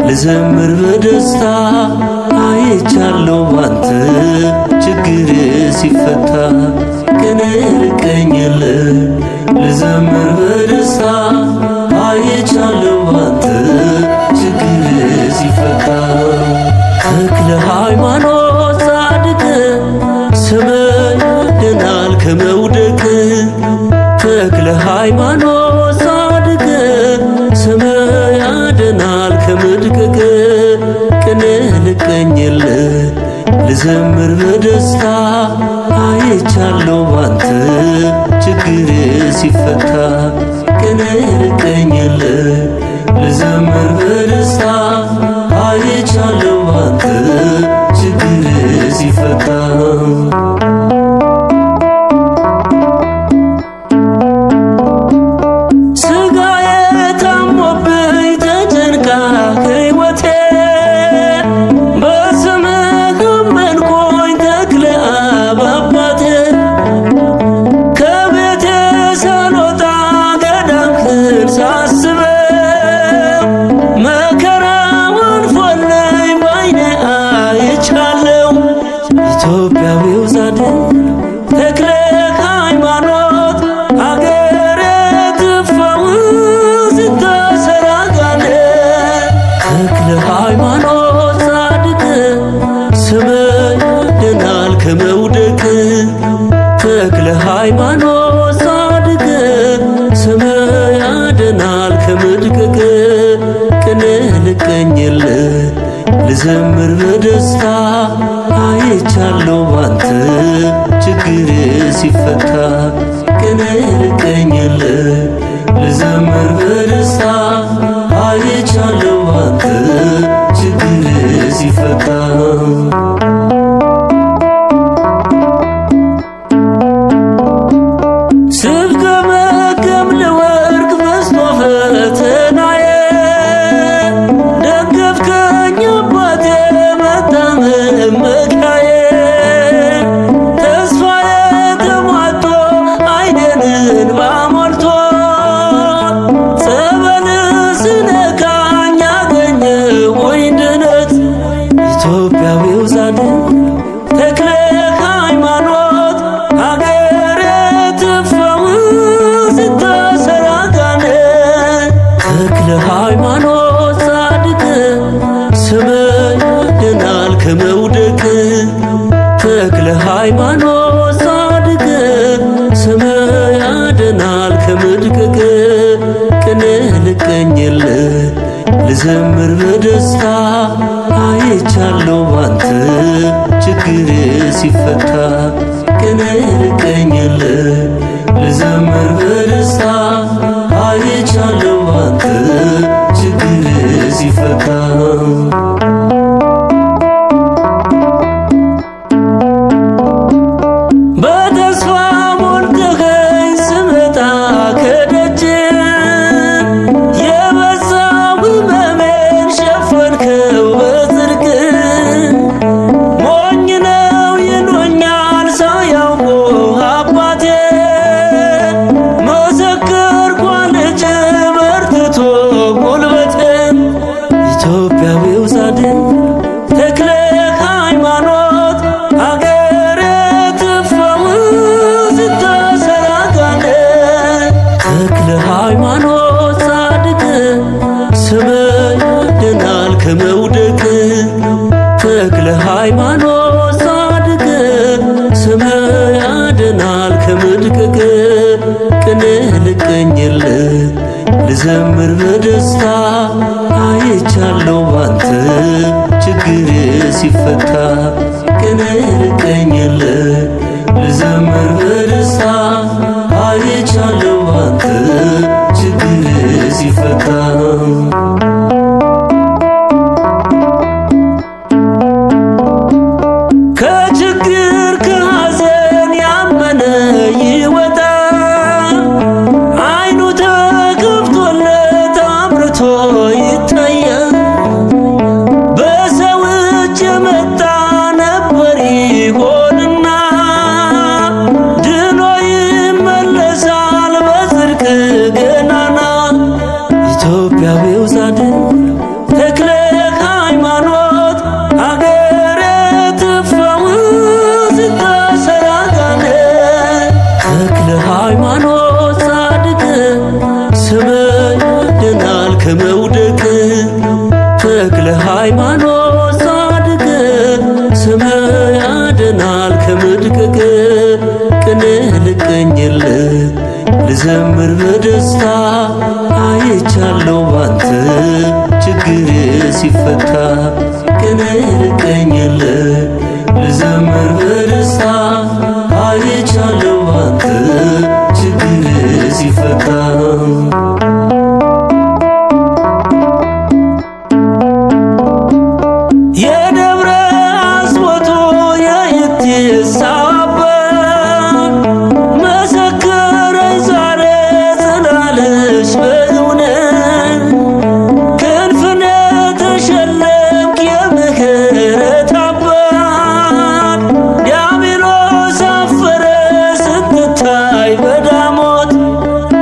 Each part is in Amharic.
ልዘምር በደስታ አይቻለው ባንተ ችግር ሲፈታ ቀን ልቀኝል ልዘምር በደስታ አይቻለው ባንተ ችግር ሲፈታ ተክለ ሃይማኖት ጻድቅ ስምህ ያድናል ከመውደቅ ተክለ ሃይማኖት ጻድቅ ስምህ ያድናል ከመድቀቅ ቀን ልቀኝል ልዘምር በደስታ አይቻለው ባንተ ችግር ሲፈታ ቀን ልቀኝል ልዘምር በደስታ አይቻለው ባንተ ችግር ሲፈታ ልዘምር በደስታ አይቻለሁ ባንተ ችግር ሲፈታ ቀን ልቀኝልህ ልዘምር በደስታ አይቻለሁ ባንተ ችግር ሲፈታ ኢትዮጵያዊው ጻድቅ ተክለ ሃይማኖት ሀገር ትፈውስ ተሰራጋነ ተክለ ሃይማኖት ጻድቅ ስምህ ያድናል ከመውደቅ ተክለ ሃይማኖት ጻድቅ ስምህ ያድናል ከመድቀቅ ቅን ልቀኝልህ ልዘምር በደስታ አይቻለሁ ባንተ ችግር ሲፈታ ቀን ልቀኝልህ ልዘምር በደስታ አይቻለሁ ባንተ ችግር ሲፈታ በተስፋ ሞልተኸኝ ስመጣ ከደጅ የበዛው ሕመሜን ሸፈንከው በጽድቅ ሞኝ ነው ይሉኛል ሳያውቁ አባቴ መሰከርኩ ልጅ በርትቶ ጉልበቴ ኢትዮጵያዊው ጻድቅ ተክለ ሃይማኖት ሀገር ትፈውስ ተሰራጋነ ተክለ ሃይማኖት ጻድቅ ስምህ ያድናል ከመውደቅ ተክለ ሃይማኖት ጻድቅ ስምህ ያድናል ከመድቀቅ ቅን ልቀኝልህ ልዘምር በደስታ አይቻለሁ ባንተ ችግር ሲፈታ ቀን ልቀኝልህ ልዘምር በደስታ አይቻለሁ ባንተ ችግር ሲፈታ ከችግር ከሐዘን ያመነ ይወጣል አይኑ ተከፍቶለት አምርቶ ይታያል በሰው እጅ የመጣ ነበር ይሆንና ድኖ ይመለሳል በጽድቅ ገናና ኢትዮጵያዊው ጻድቅ ተክለ ሃይማኖት ሀገር ትፈውስ ተሰራጋነ ተክለ ሃይማኖት ጻድቅ ስምህ ያድናል ከመውደቅ ተክለ ሃይማኖት ጻድቅ ስምህ ያድናል ከመድቀቅ ቅን ልቀኝልህ ልዘምር በደስታ አይቻለሁ ባንተ ችግር ሲፈታ ቀን ልቀኝልህ ልዘምር በደስታ አይቻለሁ ባንተ ችግር ሲፈታ የደብረ አስቦቱ የይትሳ አባት መሰከረኝ ዛሬ ስላለሽ በእውነት ክንፍነ ተሸለምክ የምህረት አባት ዲያብሎስ አፈረ ስትታይ በዳሞት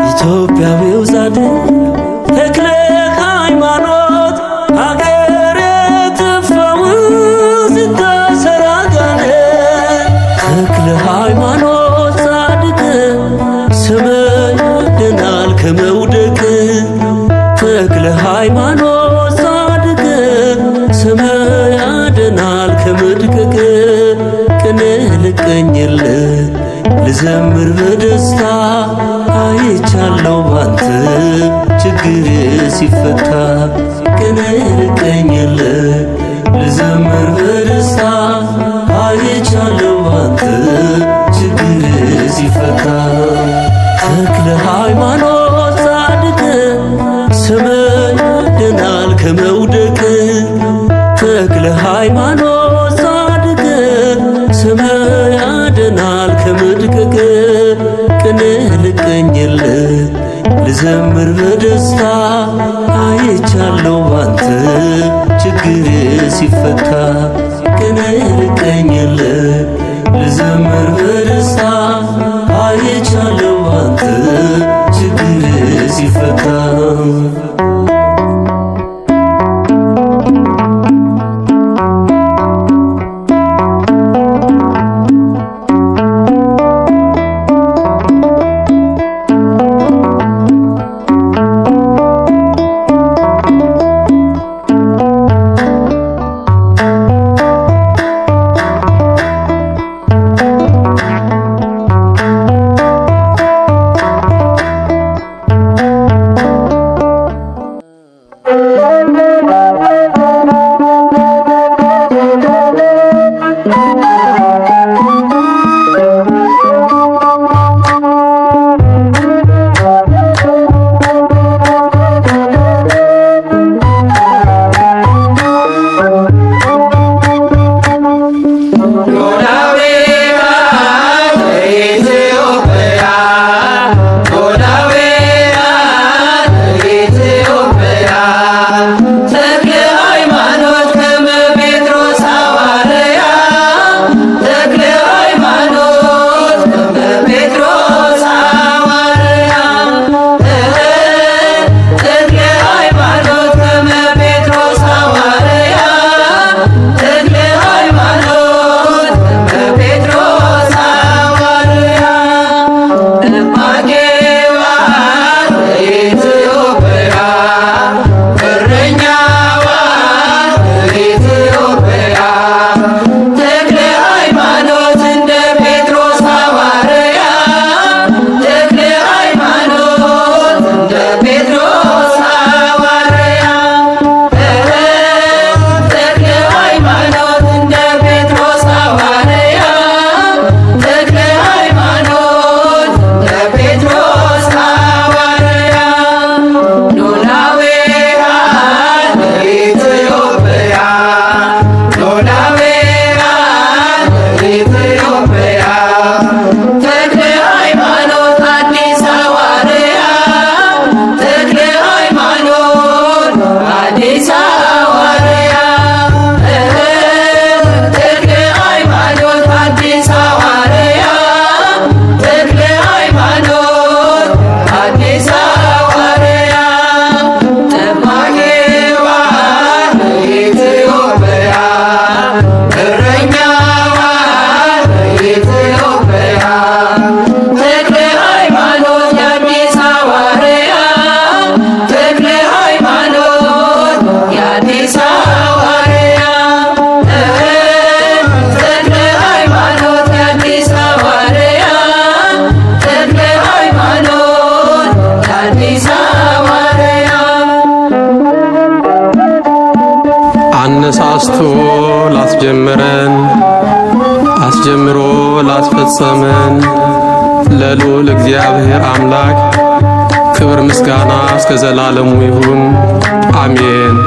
ኢትዮጵያዊው ጻድቅ ተክለ ሃይማኖት ሀገር ትፈውስ ተሰራጋነ ተክለ ሃይማኖት ጻድቅ ስምህ ያድናል ከመውደቅ ተክለ ሃይማኖት ጻድቅ ስምህ ያድናል ከመድቀቅ ቅን ልቀኝልህ ልዘምር በደስታ አይቻለሁ ባንተ ችግር ሲፈታ ቀን ልቀኝልህ ከመውደቅ ተክለ ሃይማኖት ጻድቅ ስምህ ያድናል ከመድቀቅ ቅኔ ልቀኝልህ ልዘምር በደስታ አይቻለው ባንተ ችግር ሲፈታ ቅኔ ልቀኝልህ ልዘምር በደስታ አይቻለው ባንተ ችግር ሲፈታ አነሳስቶ ላስጀመረን አስጀምሮ ላስፈጸመን ለልዑል እግዚአብሔር አምላክ ክብር ምስጋና እስከ ዘላለሙ ይሁን፣ አሜን።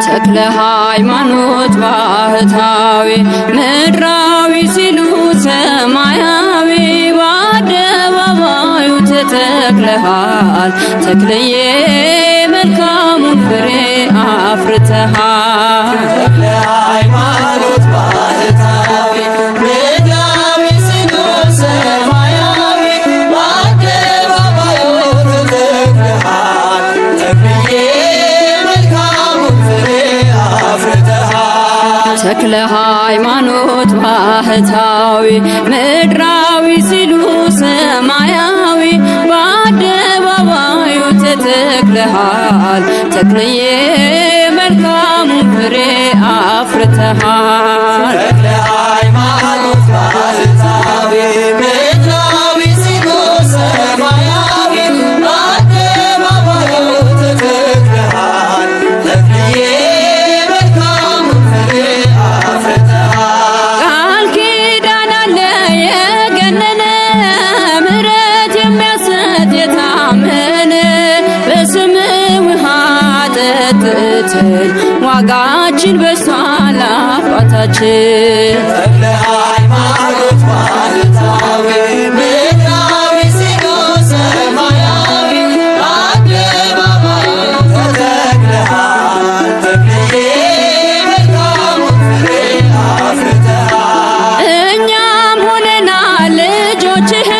ተክለ ሃይማኖት ባህታዊ ምድራዊ ሲሉ ሰማያዊ በአደባባዩ ተተክለሃል ተክለዬ መልካሙን ፍሬ አፍርተሃል። ተክለ ሃይማኖት ባህታዊ ምድራዊ ሲሉ ሰማያዊ በአደባባዩ ተተክለሃል ተክለዬ ተክለ ሃይማኖት ባህታዊ ምድራዊ ሲሉ ሰማያዊ በአደባባዩ ተክልዬ መልካሙ ፍሬ አፍርተሃል። ተክለ ሃይማኖት ባህታዊ ምድራዊ ሲኖር ሰማያዊ በአደባባዩ ተተክለሃል። ተክልዬ መልካሙ ፍሬ አፍርተሃል። ቃል ኪዳን አለ የገነነ ምሕረት የሚያሰጥ የታመነ በስምህ ውሃ ጠጥተን ዋጋችን በሷል አባታችን። ተክለ ሃይማኖት ባህታዊ ምድራዊ ሲኖር ሰማያዊ በአደባባዩ ተተክለሃል። ተክልዬ መልካሙ ፍሬ አፍርተሃል። እኛም ሆነናል ልጆችህ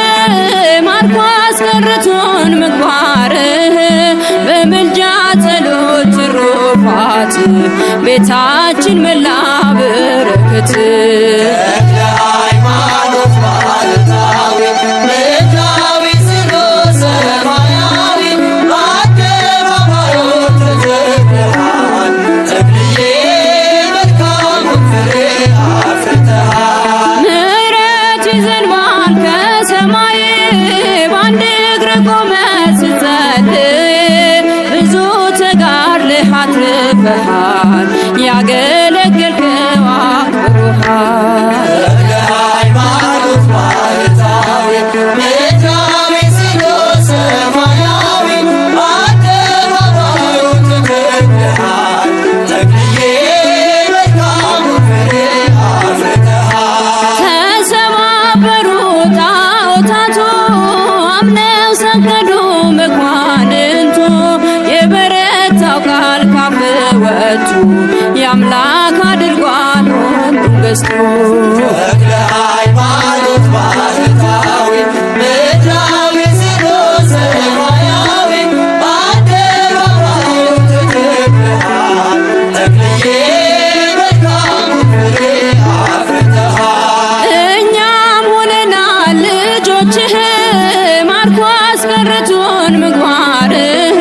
ማርኮ አስቀርቶን ምግባርህ በምልጃ ጸሎት ትሩፋት ቤታችን መላ በረከት። ተክለ ሃይማኖት ባህታዊ ምድራዊ ሲኖር ሰማያዊ በአደባባዩ ተተክለሃል። ተክልዬ መልካሙ ፍሬ አፍርተሃል። ምሕረት ይዘንባል ከሰማይ በአንድ እግር ቆመ ስትጸልይ ብዙ ተጋድለህ አትርፈሃል ያገለገልከው አክብሮሃል። ተክለ ሃይማኖት ባህታዊ ምድራዊ ሲኖር ሰማያዊ በአደባባዩ ተተክለሃል። ተክልዬ መልካሙ ፍሬ አፍርተሃል። ተሰባበሩ ጣዖታቱ አምነው ሰገዱ መኳንንቱ የበረታው ቃል ካፍ ወጡ የአምላክ አድርጓል ሁሉን ገዝቶ። ተክለ ሃይማኖት ባህታዊ ምድራዊ ሲኖር ሰማያዊ በአደባባዩ ተተክለሃል። ተክልዬ መልካሙ ፍሬ አፍርተሃል። እኛም ሆነናል ልጆችህ ማርኮ አስቀርቶን ምግባርህ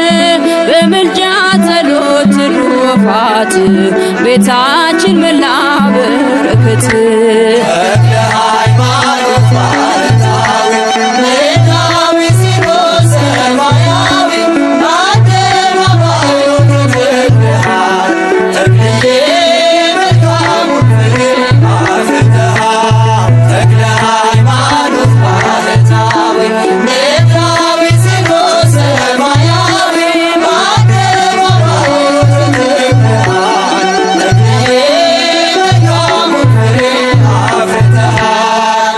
በምልጃ ጸሎት ትሩፋት ቤታችን መላ በረከት። ተክለ ሃይማኖት ባህታዊ ምድራዊ ሲኖር ሰማያዊ በአደባባዩ ተተክለሃል። ተክልዬ መልካሙ ፍሬ አፍርተሃል። ተክለ ሃይማኖት ባህታዊ ምድራዊ ሲኖር ሰማያዊ በአደባባዩ ተተክለሃል። ተክልዬ መልካሙ ፍሬ አፍርተሃል።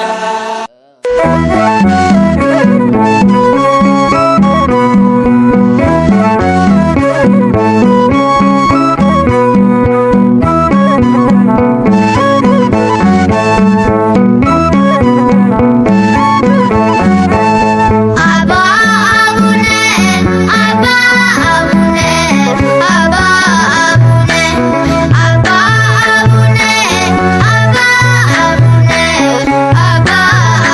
አባ አቡነ አባ አቡነ አባ አቡነ አባ አቡነ አባ አቡነ አባ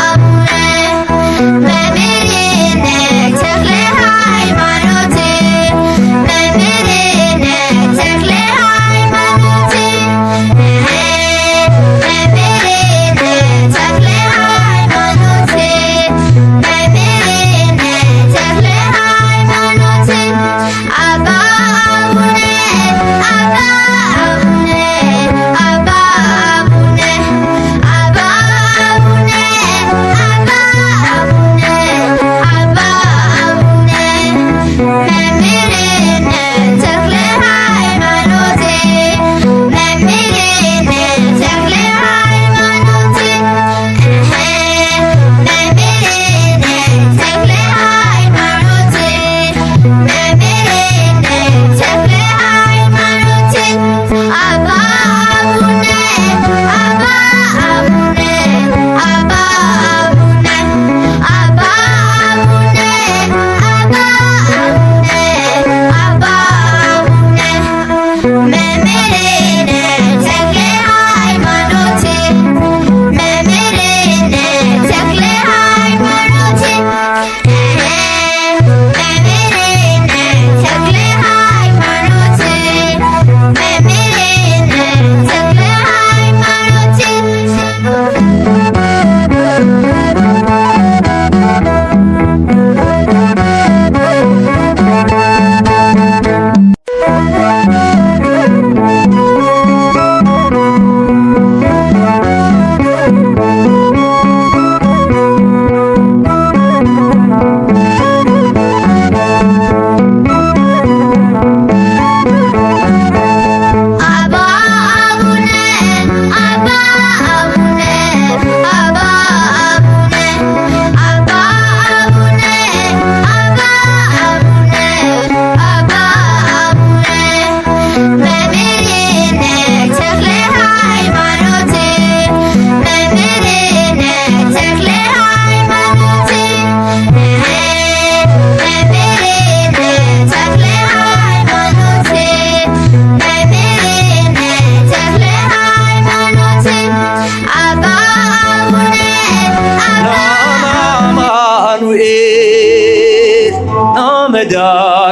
አቡነ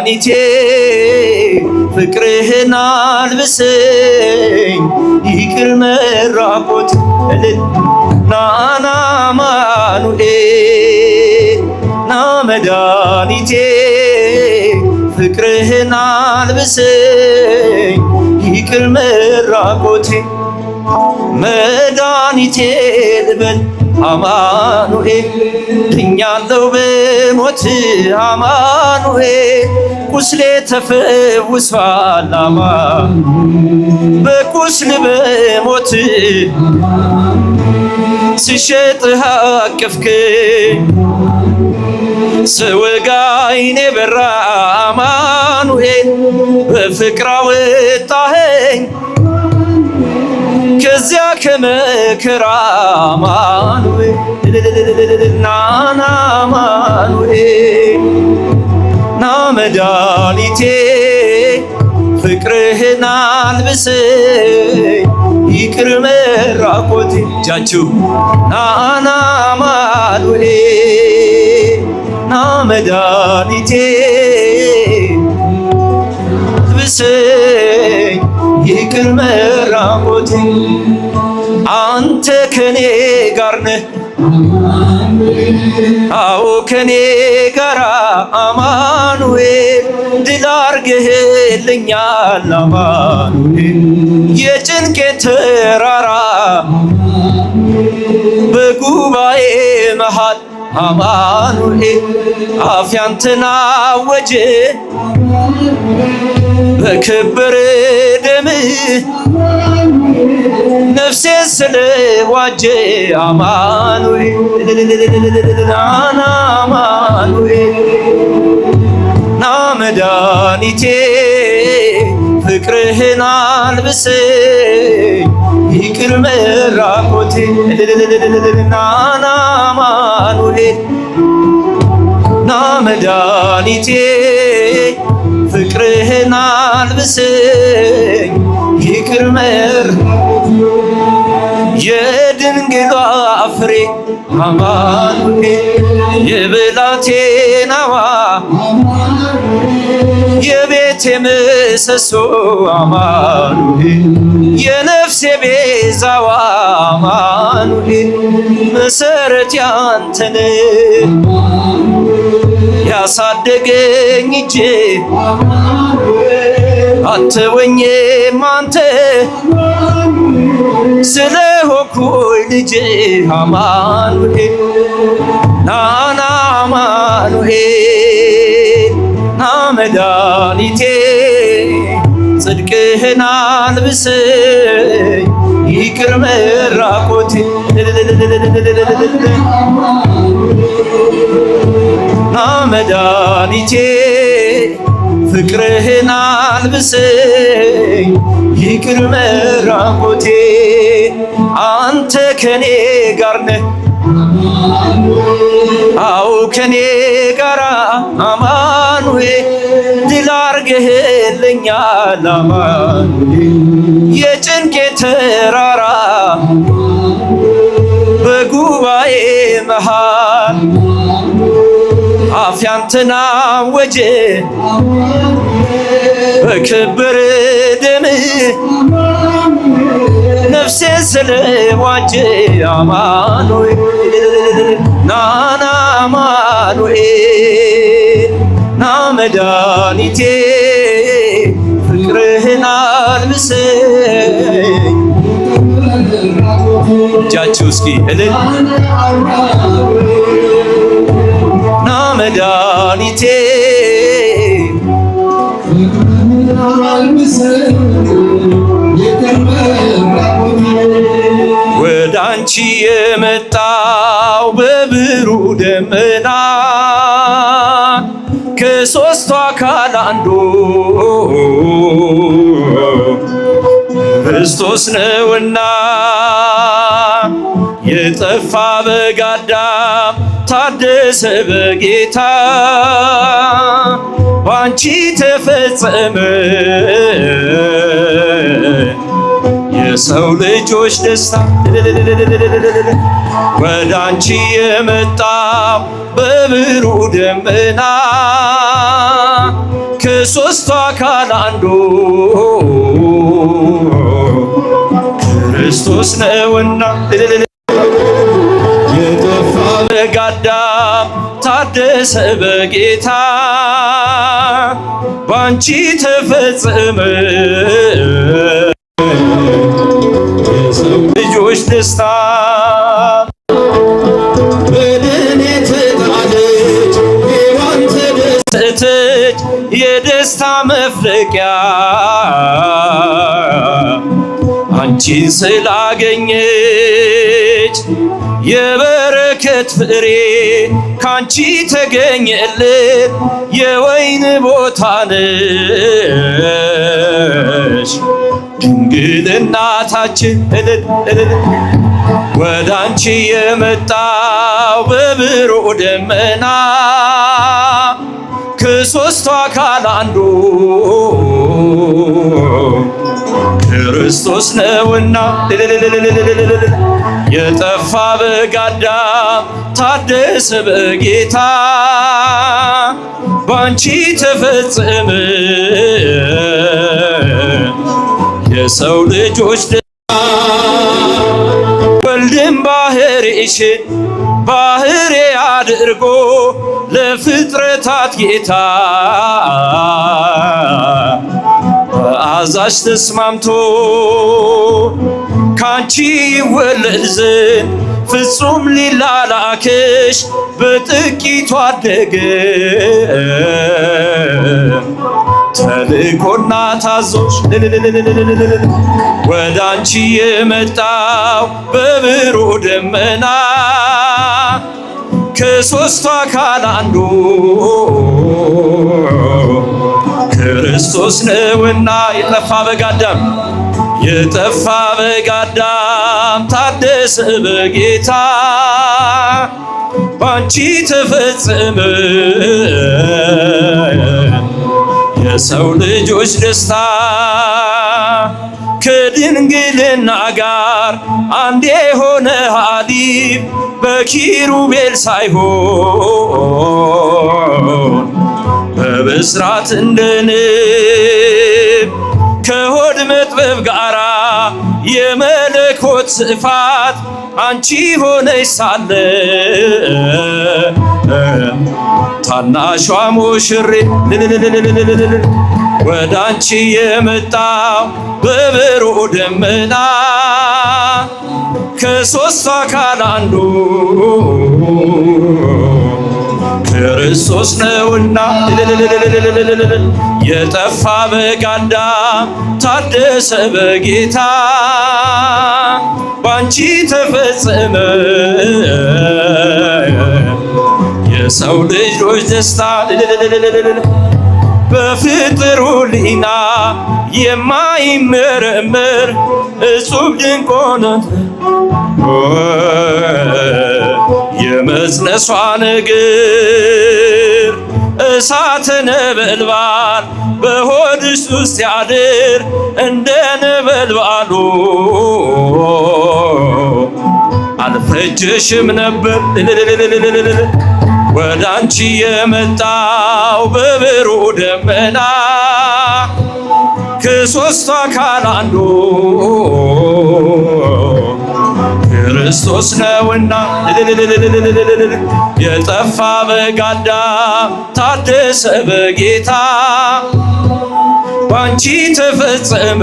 መድኃኒቴ ፍቅርህን አልብሰኝ ይቅር መራቆት ናና አማኑኤል ና መድኃኒቴ ፍቅርህን አልብሰኝ ይቅር መራቆቴ መድኃኒቴ ልበል አማኑኤል ድኛለሁ በሞት አማኑኤል ቁስሌ ተፈውሷል በቁስል በሞት ስሸጥህ አቀፍከኝ ስወጋ ዓይኔ በራ አማኑኤል በፍቅር አወጣኸኝ ከዚያ ከመከራ አማኑኤል ናና አማኑኤል ና መድኃኒቴ ፍቅርህን አልብሰኝ ይቅር መራቆቴ እጃችሁ ናና አማኑኤል ና መድኃኒቴ አልብሰኝ ይቅር መራቆቴ አንተ ከኔ ጋር ነህ አዎ ከኔ ጋራ አማኑኤል ድል አርገህልኛል አማኑኤል የጭንቄ ተራራ በጉባኤ መሃል አማኑኤል አፍ ያንተን አወጀ በከበረ ደምህ ነፍሴን ስለዋጀ አማኑኤል ናና አማኑኤል ና መድኃኒቴ ፍቅርህን አልብሰኝ ይቅር መራቆቴ ናና አማኑኤል ና መድኃኒቴ ፍቅርህን አልብሰኝ ይቅር የድንግሏ ፍሬ አማኑኤል የብላቴናዋ የቤቴ ምሰሶ አማኑኤል የነፍሴ ቤዛዋ አማኑኤል መሰረት ያንተነ ያሳደገኝ እጄ አትወኝም አንተ ስለሆንኩኝ ልጄ አማኑኤል ናና አማኑኤል ና መድኃኒቴ ጽድቅህን አልብሰኝ ይቅር መራቆቴ ና መድኃኒቴ ፍቅርህን አልብሰኝ ይቅር መራቆቴ አንተ ከኔ ጋር ነህ አዎ ከኔ ጋራ አማኑኤል ድል አርገህልኛል አማኑኤል የጭንቄ ተራራ በጉባኤ መሃል አፍ ያንተን አወጀ በከበረ ደምህ ነፍሴን ስለዋጀ አማኑኤል ናና አማኑኤል ና መድኃኒቴ ፍቅርህን አልብሰኝ እጃችሁ እስኪ እልል ና መድኃኒቴ ወደ አንቺ የመጣው በብሩህ ደመና ከሦስቱ አካል አንዱ ክርስቶስ ነውና የጠፋ በግ አዳም ታደሰ በጌታ ባንቺ ተፈጸመ የሰው ልጆች ደስታ ወደ አንቺ የመጣው በብሩህ ደመና ከሦስቱ አካል አንዱ ክርስቶስ ነውና የጠፋ በግ አዳም ታደሰ በጌታ ባንቺ ተፈጸመ የሰው ልጆች ደስታ። በደን የተጣለች ሔዋን ተደሰተች የደስታ መፍለቂያ አንቺን ስላገኘች የበረከት ፍሬ ካንቺ ተገኘልን የወይን ቦታ ነሽ ድንግል እናታችን ወደ አንቺ የመጣው በብሩህ ደመና ከሦስቱ አካል አንዱ ክርስቶስ ነውና የጠፋ በግ አዳም ታደሰ በጌታ ባንቺ ተፈጸመ የሰው ልጆች ወልድም ባህሪሽን ባህሪ አድርጎ ለፍጥረታት ጌታ በአዛዥ ተስማምቶ ካንቺ ይወለድ ዘንድ ፍጹም ሊላላክሽ በጥቂቱ አደገ ተልኮና ታዞሽ ወደ አንቺ የመጣው በብሩህ ደመና ከሦስቱ አካል አንዱ ክርስቶስ ነውና የጠፋ በግ አዳም የጠፋ በግ አዳም ታደሰ በጌታ ባንቺ ተፈጸመ የሰው ልጆች ደስታ። ከድንግልና ጋር አንድ የሆነ ሀሊብ በኪሩቤል ሳይሆን በብስራት እንደ ንብ ከሆድ መጥበብ ጋራ የመለኮት ስፋት አንቺ ሆነሽ ሳለ ታናሿ ሙሽሪት ወደ አንቺ የመጣው በብሩህ ደመና ከሦስቱ አካል አንዱ ክርስቶስ ነውና የጠፋ በግ አዳም ታደሰ በጌታ ባንቺ ተፈጸመ የሰው ልጆች ደስታ። በፍጥሩ ሊና የማይመረመር እጹብ ድንቅ ሆነ የመጽነሷ ነገር እሳተ ነበልባል በሆድሽ ውስጥ ያድር እንደ ነበልባሉ አልፈጀሽም ነበር ወደ አንቺ የመጣው በብሩህ ደመና ከሦስቱ አካል አንዱ ክርስቶስ ነውና የጠፋ በግ አዳም ታደሰ በጌታ ባንቺ ተፈጸመ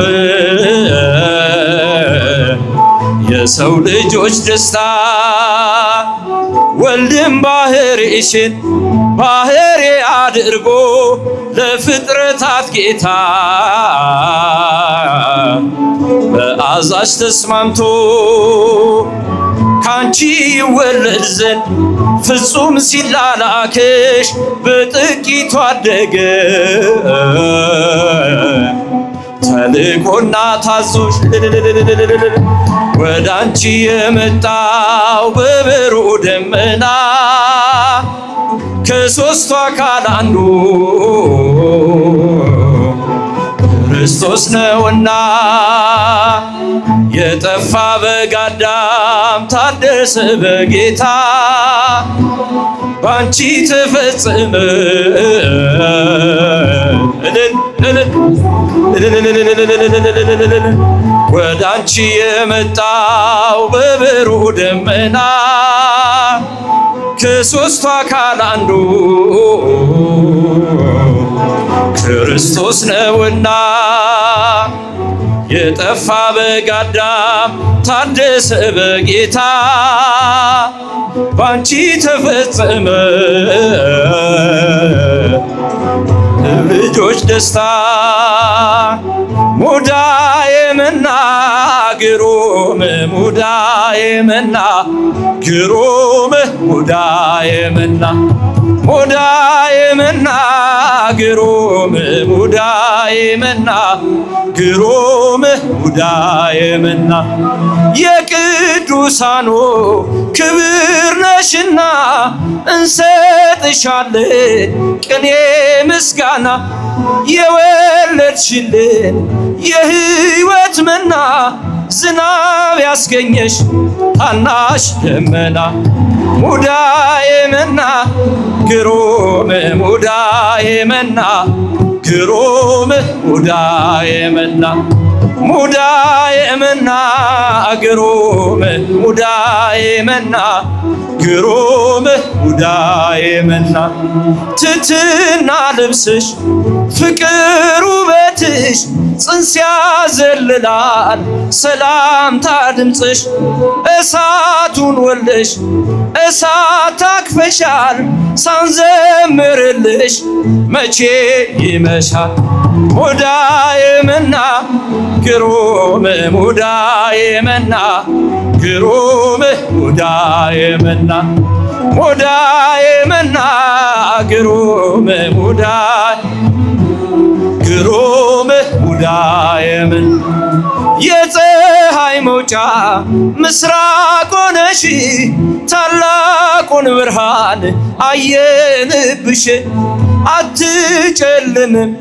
የሰው ልጆች ደስታ። ወልድም ባህሪሽን ባህሪ አድርጎ ለፍጥረታት ጌታ በአዛዥ ተስማምቶ ካንቺ ይወለድ ዘንድ ፍጹም ሲላላክሽ በጥቂቱ አደገ ተልኮና ታዞሽ ወደ አንቺ የመጣው በብሩህ ደመና ከሦስቱ አካል አንዱ ክርስቶስ ነውና የጠፋ በግ አዳም ታደሰ በጌታ ባንቺ ተፈጸመ ወደ አንቺ የመጣው በብሩህ ደመና ከሦስቱ አካል አንዱ ክርስቶስ ነውና የጠፋ በግ አዳም ታደሰ በጌታ ባንቺ ተፈጸመ ልጆች ደስታ ሙዳየ መና ግሩም ሙዳየ መና ግሩም ሙዳየ መና ሙዳየ መና ግሩም ሙዳየ መና ግሩም ሙዳየ መና የቅዱሳኑ ክብር ነሽና እንሰጥሻለን ቅኔ ምስጋና የወለድሽልን የሕይወት መና ዝናብ ያስገኘሽ ታናሽ ደመና ሙዳየ መና ግሩም ሙዳየ መና ግሩም ሙዳየ መና ሙዳየ መና ግሩም ሙዳየ መና ግሩም ሙዳየ መና ትሕትና ልብስሽ ፍቅር ውበትሽ ጽንስ ያዘልላል ሰላምታ ድምፅሽ እሳቱን ወልደሽ እሳት ታቅፈሻል ሳንዘምርልሽ መቼ ይመሻል ሙዳየ መና ግሩም ሙዳየ መና ግሩም ሙዳየ መና ሙዳየ መና ግሩም ግሩም ሙዳየ መና የፀሐይ መውጫ ምስራቅ ሆነሽ ታላቁን ብርሃን አየንብሽ አትጨልምም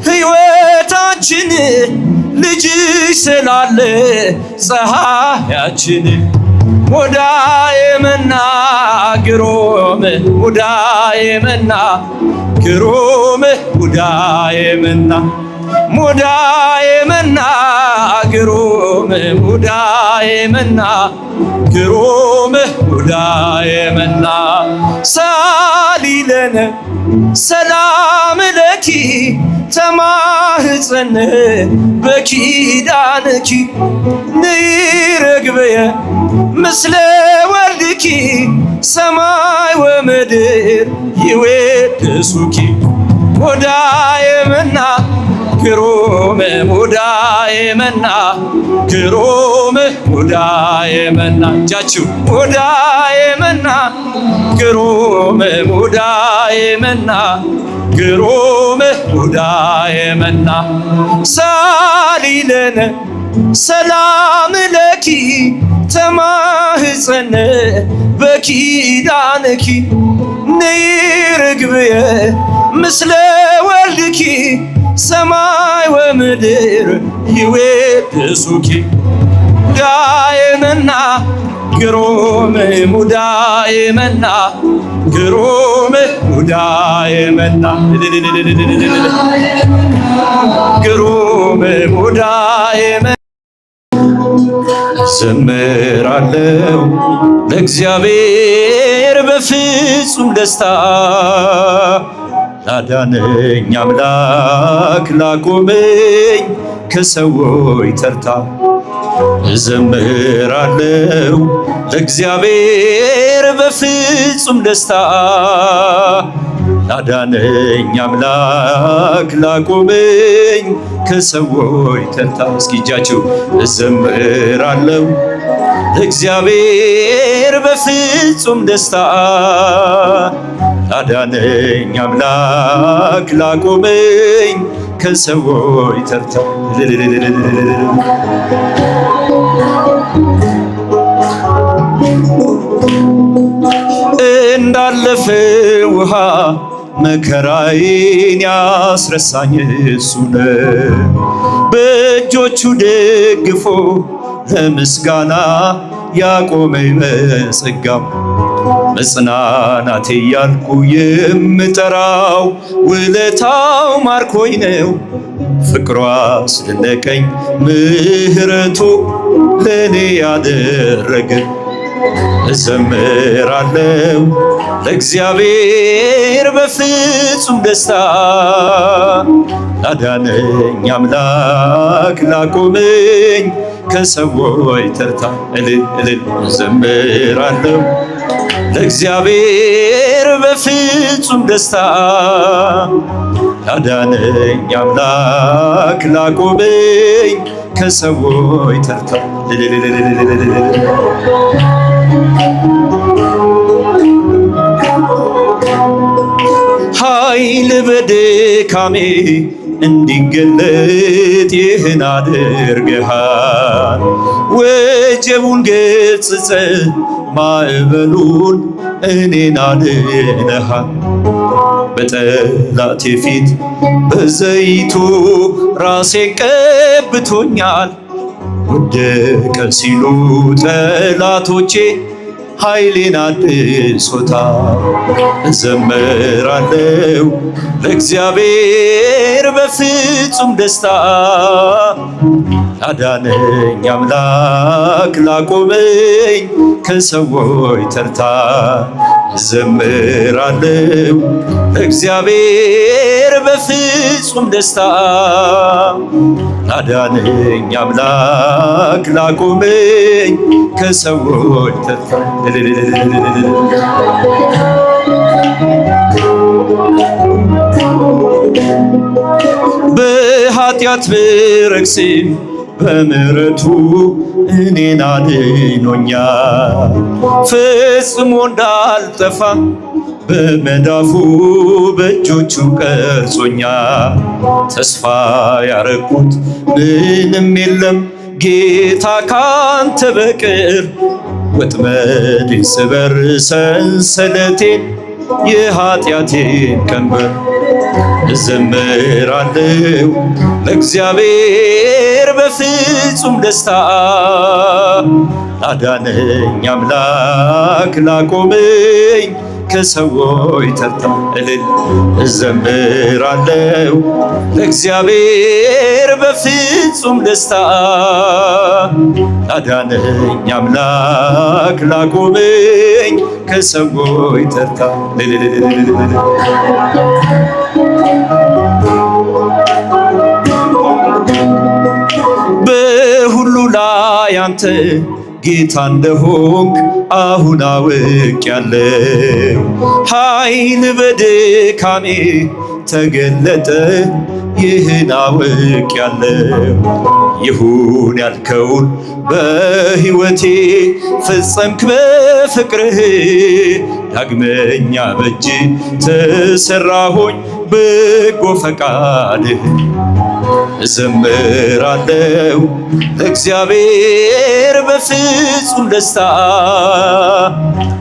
ሕይወታችን ልጅሽ ስላለ ፀሐያችን ሙዳየ መና ግሩም ሙዳየ መና ግሩም ሙዳየ መና ሙዳየ መና ግሩም ሙዳየ መና ግሩም ሙዳየ መና ሳሊለነ ሰላም ለኪ ተማህፀነ በኪዳንኪ ንረግበየ ምስለ ወልድኪ ሰማይ ወምድር ይዌድሱኪ ሙዳየ መና ግሩም ሙዳየ መና ግሩም ሙዳየ መና እጃችሁ ሙዳየ መና ግሩም ሙዳየ መና ግሩም ሙዳየ መና ሳሊለነ ሰላም ለኪ ተማህፀነ በኪዳንኪ ንርግብየ ምስለ ወልድኪ ሰማይ ወምድር ይዌድሱኪ ሙዳየ መና ግሩም ሙዳየ መና ግሩም ሙዳየ መና ግሩም ሙዳየ መና ዘምራለሁ ለእግዚአብሔር በፍጹም ደስታ ላዳነኝ አምላክ ላቆመኝ ከሰዎች ተርታ እዘምራለሁ ለእግዚአብሔር በፍጹም ደስታ ላዳነኝ አምላክ ላቆመኝ ከሰዎች ተርታ። እስኪ እጃችሁ እዘምራለሁ ለእግዚአብሔር በፍጹም ደስታ ላዳነኝ አምላክ ላቆመኝ ከሰዎች ተርታ። እንዳለፈ ውሃ መከራዬን ያስረሳኝ እሱ ነው። በእጆቹ ደግፎ ለምስጋና ያቆመኝ በጸጋው መጽናናቴ እያልኩ የምጠራው ውለታው ማርኮኝ ነው። ፍቅሯ አስደነቀኝ ምሕረቱ ለኔ ያደረገ እዘምራለሁ ለእግዚአብሔር በፍጹም ደስታ ላዳነኝ አምላክ ላቆመኝ ከሰዎች ተርታ እልል እልል እዘምራለሁ ለእግዚአብሔር በፍጹም ደስታ ላዳነኝ አምላክ ላቆመኝ ከሰዎች ተርታ ኃይል በድካሜ እንዲገለጥ ይህን አድርገሃል። ወጀቡን ገጽጸ ማዕበሉን እኔን አድነሃል። በጠላቴ ፊት በዘይቱ ራሴን ቀብቶኛል። ወደቀ ሲሉ ጠላቶቼ ኃይሌን አድሶታል። እዘምራለሁ ለእግዚአብሔር በፍጹም ደስታ ላዳነኝ አምላክ ላቆመኝ ከሰዎች ተርታ እዘምራለሁ ለእግዚአብሔር በፍጹም ደስታ ላዳነኝ አምላክ ላቆመኝ ከሰዎች ተርታ በኃጢአት ብረክስም በምሕረቱ እኔን አድኖኛል። ፈጽሞ እንዳልጠፋ በመዳፉ በእጆቹ ቀርጾኛል። ተስፋ ያረኩት ምንም የለም ጌታ ካንተ በቀር። ወጥመዴን ስበር ሰንሰለቴን የኃጢአቴን ቀንበር እዘምራለሁ ለእግዚአብሔር በፍጹም ደስታ ላዳነኝ አምላክ ላቆመኝ ከሰዎች ተርታ እልል እዘምራለሁ ለእግዚአብሔር በፍጹም ደስታ ላዳነኝ አምላክ ላቆመኝ ከሰዎች ተርታ በሁሉ ላይ አንተ ጌታ እንደሆንክ አሁን አውቄያለሁ። ኃይል በድካሜ ተገለጠ ይህን አውቄያለሁ። ይሁን ያልከውን በሕይወቴ ፈጸምክ በፍቅርህ። ዳግመኛ በእጅ ተሰራሁኝ በጎ ፈቃድህ። እዘምራለሁ ለእግዚአብሔር በፍጹም ደስታ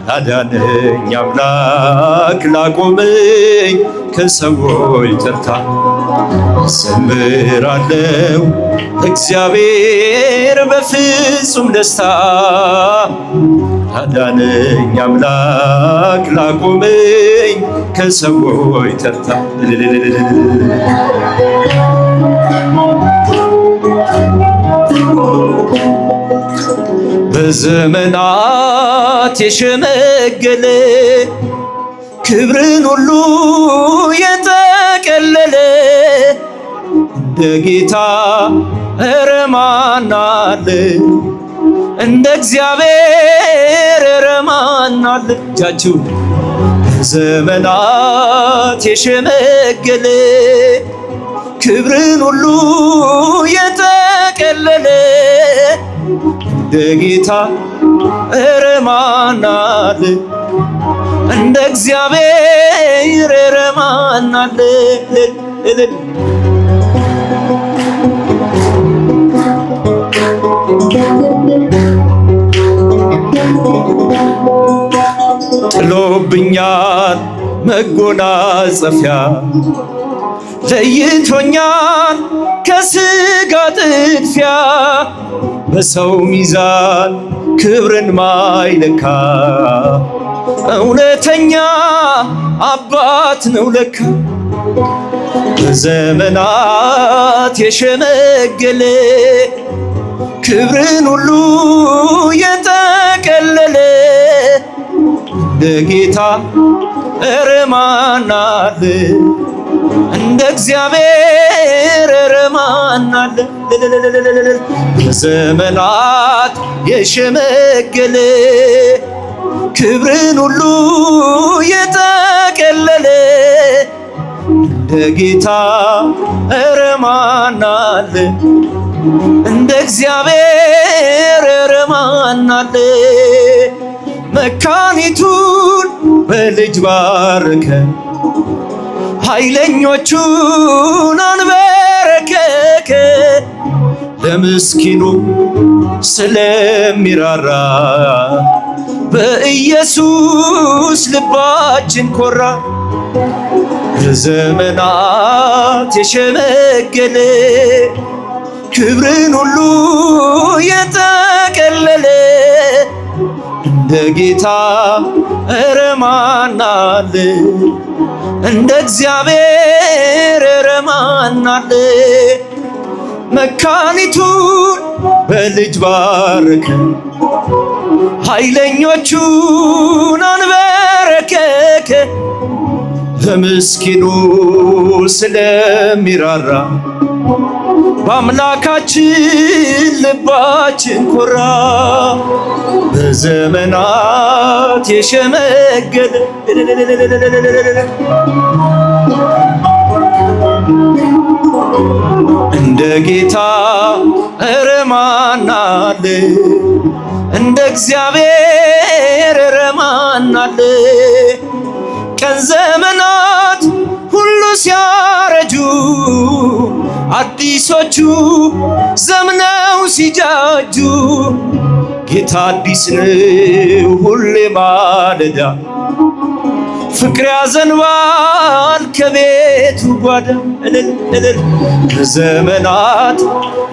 ላዳነኝ አምላክ ላቆመኝ ከሰዎች ተርታ። እዘምራለሁ ለእግዚአብሔር በፍጹም ደስታ ላዳነኝ አምላክ ላቆመኝ ከሰዎች ተርታ። በዘመናት የሸመገለ ክብርን ሁሉ የጠቀለለ እንደ ጌታ ኧረ ማን አለ? እንደ እግዚአብሔር ኧረ ማን አለ? እጃችሁ በዘመናት የሸመገለ ክብርን ሁሉ የጠቀለለ እንደ ጌታ ኧረ ማን አለ? እንደ እግዚአብሔር ኧረ ማን አለ? ጥሎብኛል መጎናጸፊያ ለይቶኛል ከሥጋ ጥድፊያ። በሰው ሚዛን ክብርን ማይለካ እውነተኛ አባት ነው ለካ በዘመናት የሸመገለ ክብርን ሁሉ የጠቀለለ እንደ ጌታ ኧረ ማን አለ? እንደ እግዚአብሔር ኧረ ማን አለ? በዘመናት የሸመገለ ክብርን ሁሉ የጠቀለለ እንደ ጌታ ኧረ ማን አለ? እንደ እግዚአብሔር ኧረ ማን አለ? መካኒቱን በልጅ ባረከ፣ ኃይለኞቹን አንበረከከ። ለምስኪኑ ስለሚራራ በኢየሱስ ልባችን ኮራ። በዘመናት የሸመገለ ክብርን ሁሉ የጠቀለለ እንደ ጌታ ኧረ ማን አለ? እንደ እግዚአብሔር ኧረ ማን አለ? መካኒቱን በልጅ ባረከ፣ ኃይለኞቹን አንበረከከ። ለምስኪኑ ስለሚራራ በአምላካችን ልባችን ኮራ። በዘመናት የሸመገለ እንደ ጌታ ኧረ ማን አለ? እንደ እግዚአብሔር ኧረ ማን አለ? ቀን ዘመናት ሁሉ ሲያረጁ አዲሶቹ ዘምነው ሲጃጁ ጌታ አዲስ ነው ሁሌ ማለዳ ፍቅር ያዘንባል ከቤቱ ጓዳ። እልል እልል በዘመናት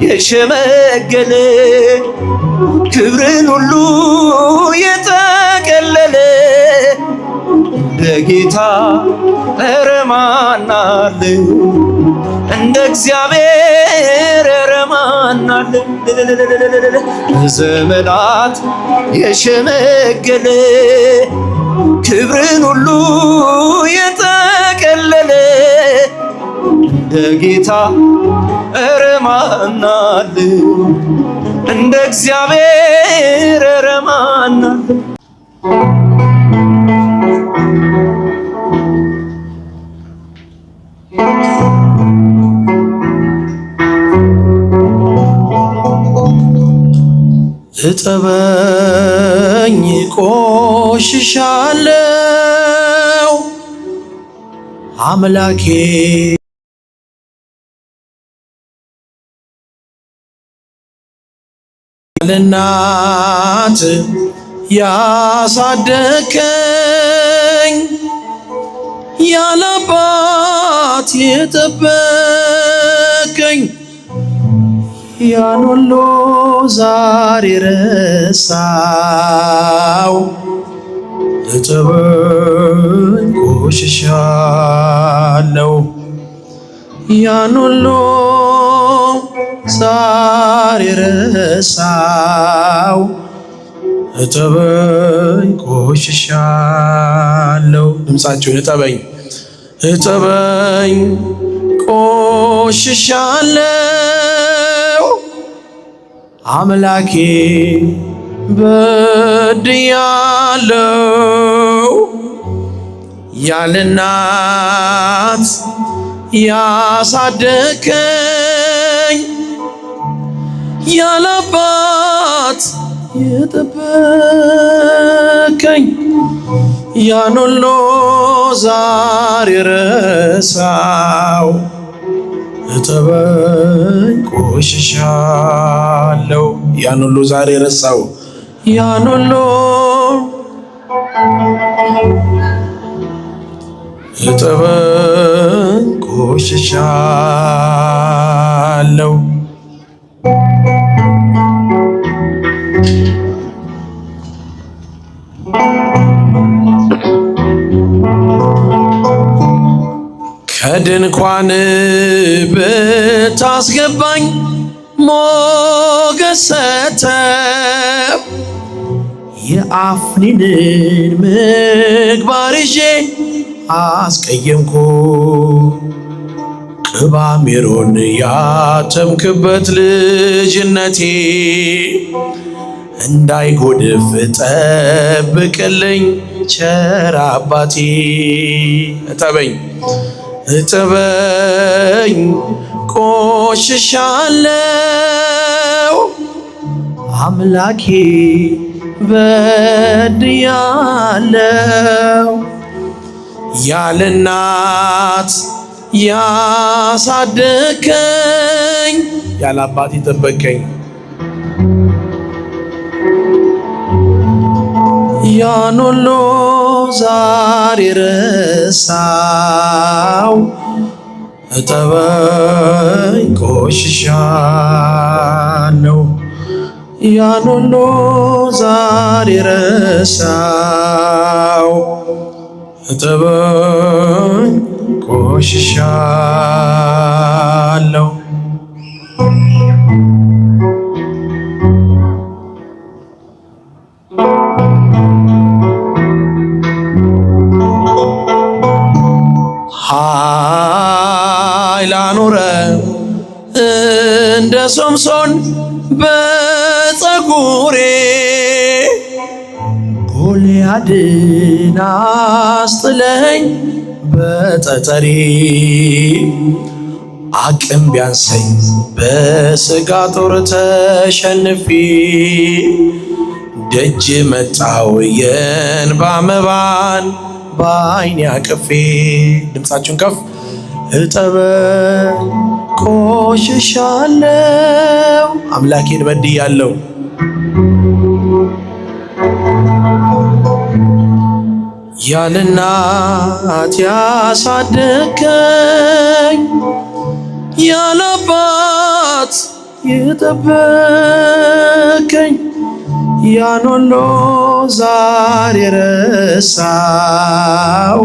የሸመገለ ክብርን ሁሉ የጠቀለለ እንደ ጌታ ኧረ ማን አለ? እንደ እግዚአብሔር ኧረ ማን አለ? በዘመናት የሸመገለ ክብርን ሁሉ የጠቀለለ እንደ ጌታ ኧረ ማን አለ? እንደ እግዚአብሔር ኧረ ማን አለ? እጠበኝ ቆሽሻለሁ አምላኬ ለናት ያሳደከኝ ያላባት የጠበከኝ ያን ሁሉ ዛሬ ረሳው። እጠበኝ ቆሽሻለሁ ያን ሁሉ ዛሬ ረሳው። እጠበኝ ቆሽሻለሁ። ድምፃችሁን እጠበኝ እጠበኝ ቆሽሻለሁ አምላኬ በድያለሁ። ያለ እናት ያሳደከኝ ያለ አባት የጠበከኝ ያን ሁሉ ዛሬ ረሳው። እጠበኝ ቆሽሻለሁ ያን ሁሉ ዛሬ ረሳው። ያን ሁሉ እጠበኝ ቆሽሻለሁ ከድንኳን ብታስገባኝ ሞገስ ሰጥተህ የአፍኒንን ምግባር ይዤ አስቀየምኩ። ቅባ ሜሮን ያተምክበት ልጅነቴ እንዳይጎድፍ ጠብቅልኝ ቸር አባቴ። እጠበኝ ቆሽሻለሁ አምላኬ በድያለሁ። ያለ እናት ያሳደከኝ ያለ አባት የጠበቀኝ ያን ሁሉ ዛሬ ረሳው። እጠበኝ ቆሽሻለሁ ያን ሁሉ ዛሬ ረሳው። እጠበኝ ቆሽሻለሁ። ኃይል አኑረው እንደ ሶምሶን በፀጉሬ ጎልያድን አስጥለኸኝ በጠጠሬ አቅም ቢያንሰኝ በሥጋ ጦር ተሸንፌ ደጅ መጣው የእንባ መባን በዓይኔ አቅፌ። ድምፃችሁን ከፍ እጠበኝ ቆሽሻለሁ አምላኬን በድያለሁ። ያለ እናት ያሳደከኝ ያለ አባት የጠበከኝ ያን ሁሉ ዛሬ ረሳው።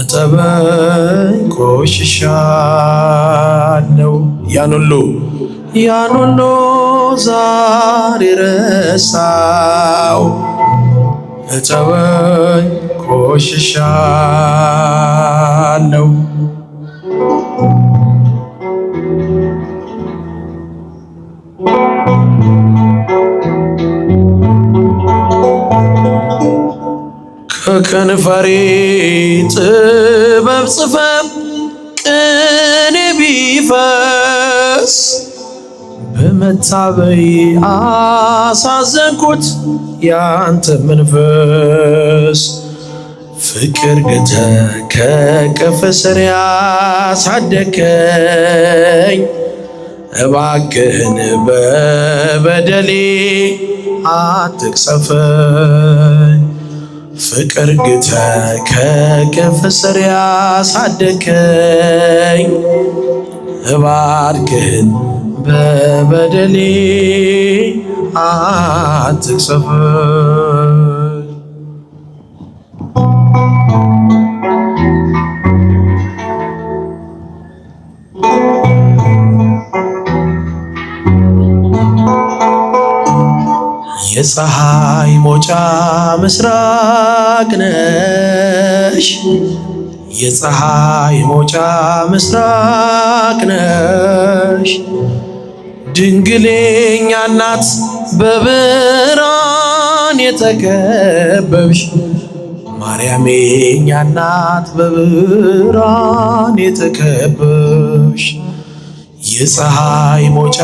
እጠበኝ ቆሽሻለሁ ያን ሁሉ ዛሬ ረሳው። እጠበኝ ቆሽሻለሁ። ከከንፈሬ ጥበብ ጽፈህ ቅኔ ቢፈስ በመታበይ አሳዘንኩት ያንተ መንፈስ። ፍቅር ገተህ ከቅፍ ስር ያሳደከኝ እባክህን በበደሌ አትቅሰፈኝ። ፍቅር ገተህ ከቅፍ ስር ያሳደከኝ እባክህን በበደሌ አትቅሰፈኝ። የፀሐይ መውጫ ምስራቅ ነሽ፣ የፀሐይ መውጫ ምስራቅ ነሽ። ድንግሌኛ እናት በብርሃን የተከበብሽ ማርያሜኛ እናት በብርሃን የተከበብሽ የፀሐይ መውጫ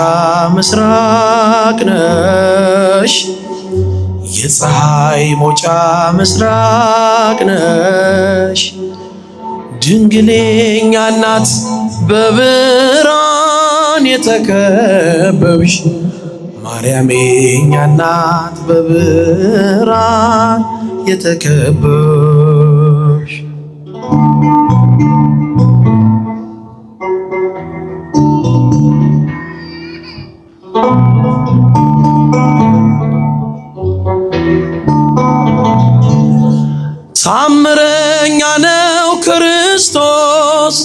ምስራቅ ነሽ፣ የፀሐይ መውጫ ምስራቅ ነሽ። ድንግሌኛ እናት በብርሃን የተከበብሽ ማርያሜኛ እናት በብርሃን የተከበብሽ ታምረኛ ነው ክርስቶስ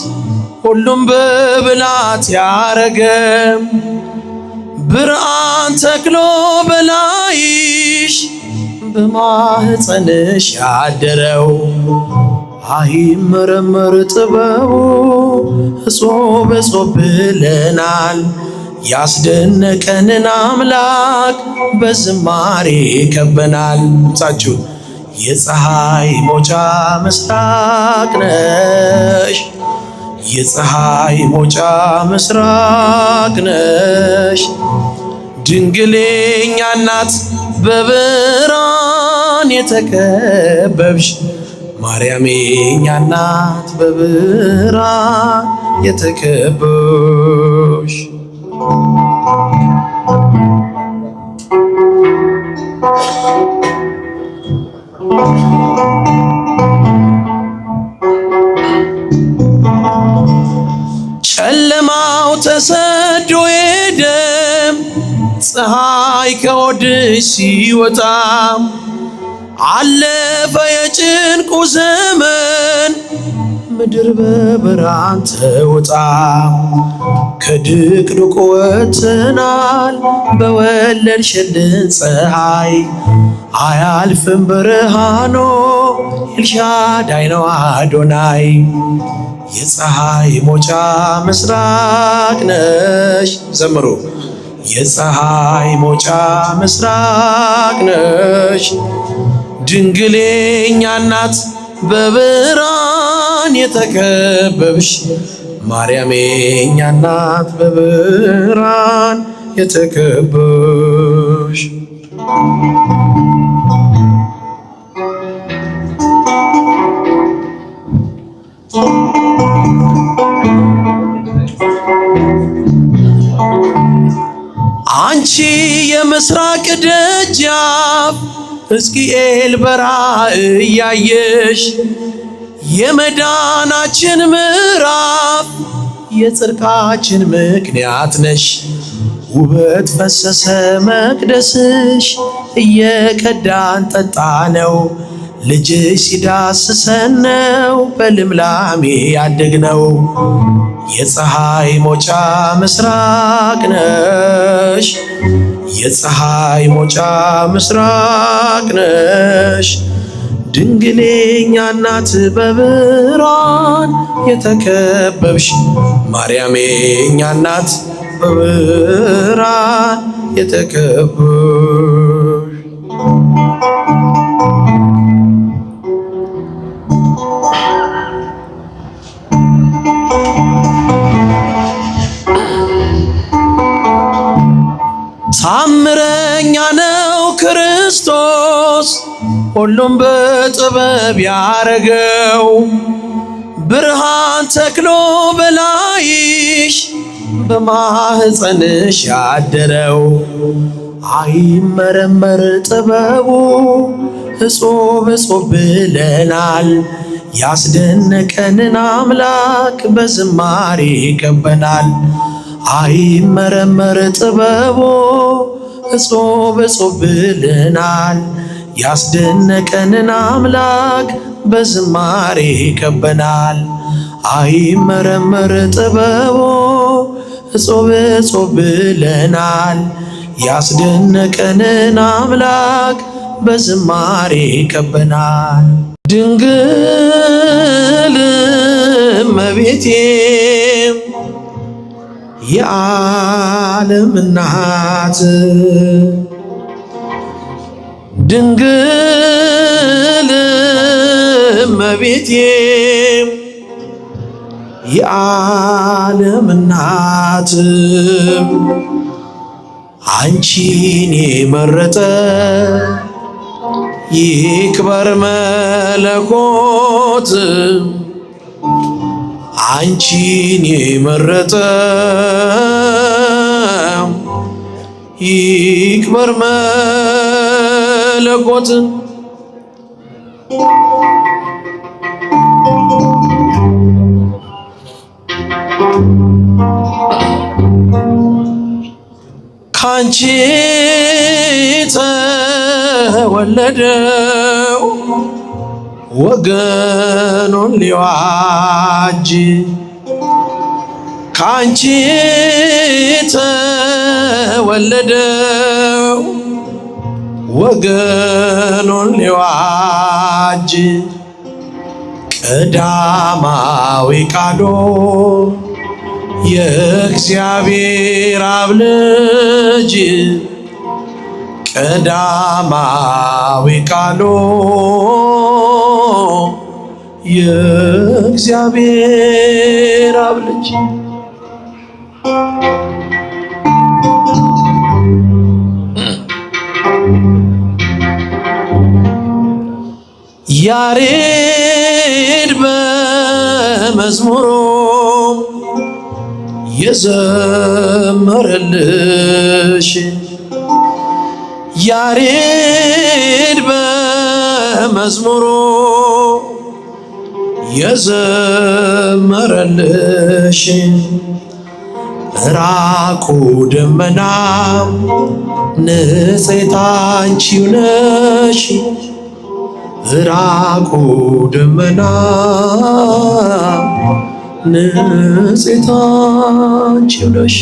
ሁሉም በብላት ያረገ ብርሃን ተክሎ በላይሽ በማህፀንሽ ያደረው አይመረመር ጥበቡ እጾብ እጾብ ብለናል። ያስደነቀንን አምላክ በዝማሬ ከበናል። ድምፃችሁ የፀሐይ መውጫ ምስራቅ ነሽ፣ የፀሐይ መውጫ ምስራቅ ነሽ። ድንግሌኛ እናት በብርሃን የተከበብሽ ማርያም የኛ እናት በብርሃን የተከበብሽ ጨለማው ተሰዶ ሄደ ፀሐይ ከወድሽ ሲወጣ አለፈ የጭንቁ ዘመን ምድር በብርሃን ተውጣ። ከድቅድቁ ወጥተናል በወለድሽልን ፀሐይ አያልፍም ብርሃኖ ኤልሻዳይ ነው አዶናይ። የፀሐይ መውጫ ምስራቅ ነሽ ዘምሩ የፀሐይ መውጫ ምስራቅ ነሽ። ድንግሌኛ እናት በብርሃን የተከበብሽ ማርያም የኛ እናት በብርሃን የተከበብሽ አንቺ የምስራቅ ደጃፍ ሕዝቅኤል በራእይ ያየሽ የመዳናችን ምዕራፍ የጽድቃችን ምክንያት ነሽ። ውበት ፈሰሰ መቅደስሽ እየቀዳን ጠጣ ነው። ልጅሽ ሲዳስሰን ነው በልምላሜ ያደግነው። የፀሐይ መውጫ ምስራቅ ነሽ፣ የፀሐይ መውጫ ምስራቅ ነሽ። ድንግሌኛ እናት በብርሃን የተከበብሽ ማርያም የኛ እናት በብርሃን የተከበብሽ ታምረኛ ነው ክርስቶስ ሁሉም በጥበብ ያረገው ብርሃን ተክሎ በላይሽ በማህፀንሽ ያደረው አይመረመር ጥበቡ እጾብ እጾብ ብለናል። ያስደነቀንን አምላክ በዝማሬ ከበናል። አይመረመር ጥበቡ እጾብ እጾብ ብለናል። ያስደነቀንን አምላክ በዝማሬ ከበናል። አይመረመር ጥበቡ እጾብ እጾብ ብለናል። ያስደነቀንን አምላክ በዝማሬ ከበናል። ድንግል እመቤቴ የዓለም እናት ድንግል እመቤቴ የዓለም እናት አንቺን የመረጠ ይክበር መለኮት አንቺን የመረጠ ይክበር መለኮት ካንቺ ተወለደው ወገኑን ሊዋጅ ካንቺ ተወለደው ወገኑን ሊዋጅ ቀዳማዊ ቃሉ የእግዚአብሔር አብ ልጅ ቀዳማዊ ቃሉ የእግዚአብሔር አብ ልጅ ያሬድ በመዝሙሩ የዘመረልሽ ያሬድ በመዝሙሩ የዘመረልሽ ራቁ ደመና ንጽሕት አንቺው ነሽ ራቁ ደመና ንጽሕት አንቺው ነሽ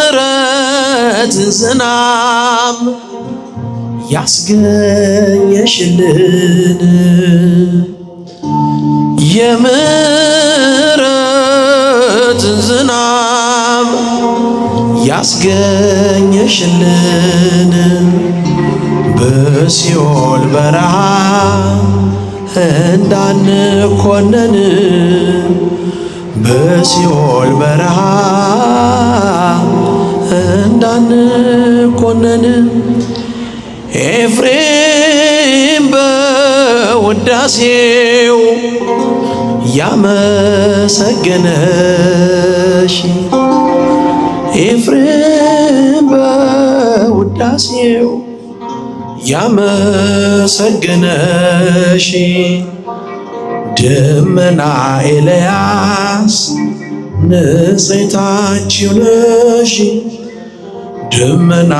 የምሕረት ዝናብ ያስገኘሽልን የምሕረት ዝናብ ያስገኘሽልን በሲኦል በረሃ እንዳንኮነን በሲኦል በረሃ እንዳንኮነን ኤፍሬም በውዳሴው ያመሰገነሽ ኤፍሬም በውዳሴው ያመሰገነሽ ደመና ኤልያስ ንጽሕት አንቺው ነሽ ደመና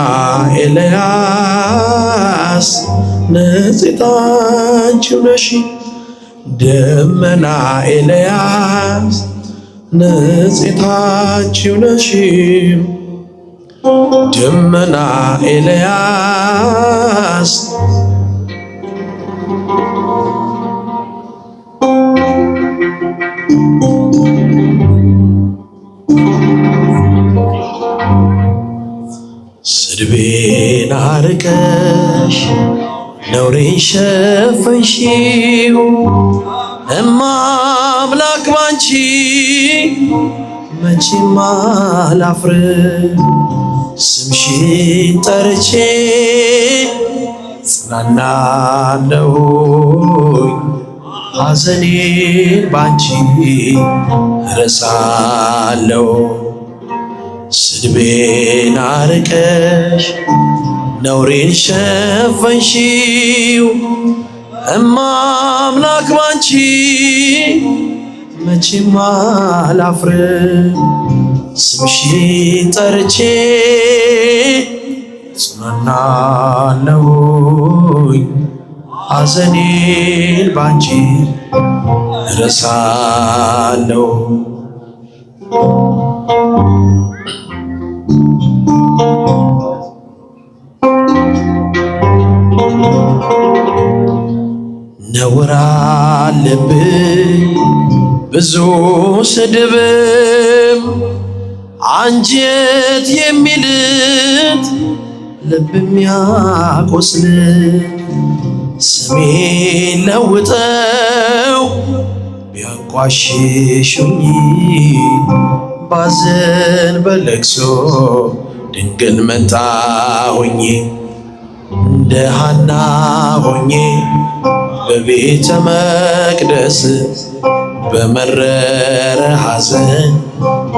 ኤልያስ ንጽሕት አንቺው ነሽ ደመና ኤልያስ ንጽሕት አንቺው ነሽ ደመና ኤልያስ ስድቤን አርቀሽ ነውሬን ሸፈንሽው እማ አምላክ ባንቺ መቼም አላፍርም ስምሽን ጠርቼ ጽናናለሁኝ ሐዘኔን ባንቺ ረሳለሁ ስድቤን አርቀሽ ነውሬን ሸፈንሽው እማ አምላክ ባንቺ መቼም አላፍርም ስምሽን ጠርቼ ጽናናለሁኝ ሐዘኔን ባንቺ ረሳለሁ ነውር አለብኝ ብዙ ስድብም አንጀት የሚልት ልብ የሚያቆስል ስሜን ለውጠው ቢያንቋሽሹኝ ባዘን በለቅሶ ድንግል መጣሁኝ እንደ ሐና ሆኜ በቤተ መቅደስ በመረረ ሐዘን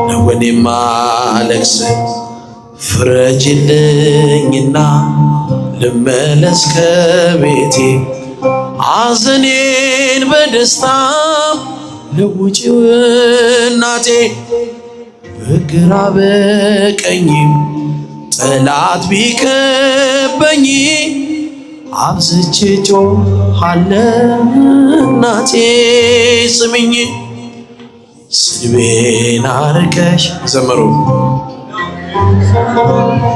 ነው እኔም ማለቅስ ፍረጅልኝና ልመለስ ከቤቴ ሐዘኔን በደስታ ለውጪው እናቴ በግራ በቀኝም ጠላት ቢከበኝ አብዝቼ ጮኻለሁ እናቴ ስሚኝ። ስድቤን አርቀሽ ዘመሩ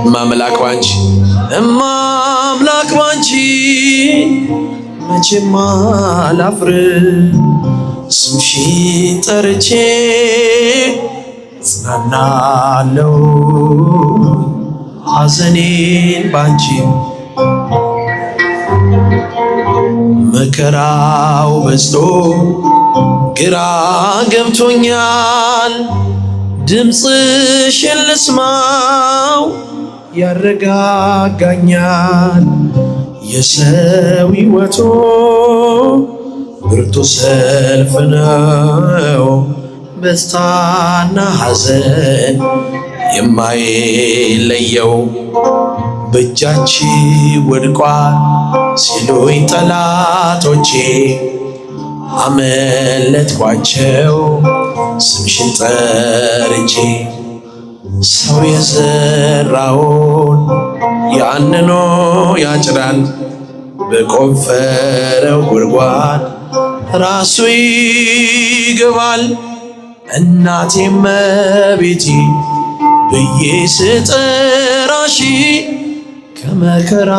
እማምላክ ባንቺ እማምላክ ባንቺ መቼም አላፍርም። ስምሽን ጠርቼ እጽናናለሁ ሐዘኔን ባንቺ። መከራው በዝቶ ግራ ገብቶኛል፣ ድምፅሽን ልስማው ያረጋጋኛል። የሰው ሕይወቱ ብርቱ ሰልፍ ነው፣ ደስታና ሐዘን የማይለየው። በእጃችሁ ወድቋል ሲሉኝ ጠላቶቼ አመለጥኳቸው ስምሽን ጠርቼ። ሰው የዘራውን ያንኑ ያጭዳል፣ በቆፈረው ጉድጓድ ራሱ ይገባል። እናቴ እመቤቴ ብዬ ስጠራሽ ከመከራ